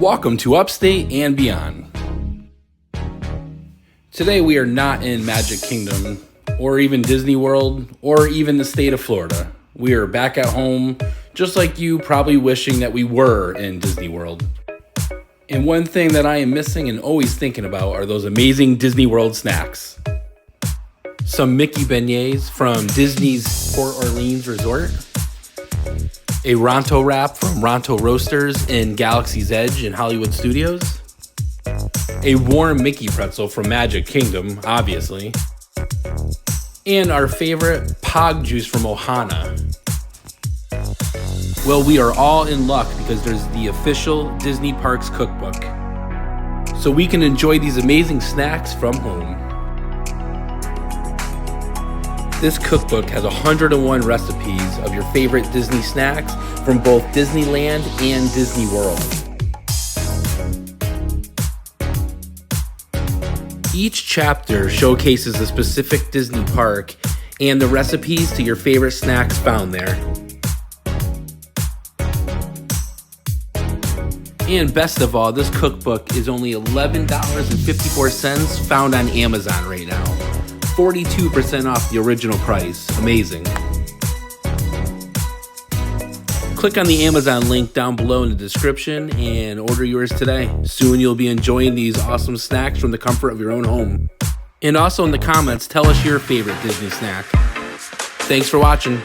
Welcome to Upstate and Beyond. Today we are not in Magic Kingdom, or even Disney World, or even the state of Florida. We are back at home, just like you, probably wishing that we were in Disney World. And one thing that I am missing and always thinking about are those amazing Disney World snacks. Some Mickey beignets from Disney's Port Orleans Resort. A Ronto wrap from Ronto Roasters in Galaxy's Edge in Hollywood Studios. A warm Mickey pretzel from Magic Kingdom, obviously. And our favorite Pog juice from Ohana. Well, we are all in luck because there's the official Disney Parks cookbook. So we can enjoy these amazing snacks from home. This cookbook has 101 recipes of your favorite Disney snacks from both Disneyland and Disney World. Each chapter showcases a specific Disney park and the recipes to your favorite snacks found there. And best of all, this cookbook is only $11.54 found on Amazon right now. 42% off the original price. Amazing. Click on the Amazon link down below in the description and order yours today. Soon you'll be enjoying these awesome snacks from the comfort of your own home. And also in the comments, tell us your favorite Disney snack. Thanks for watching.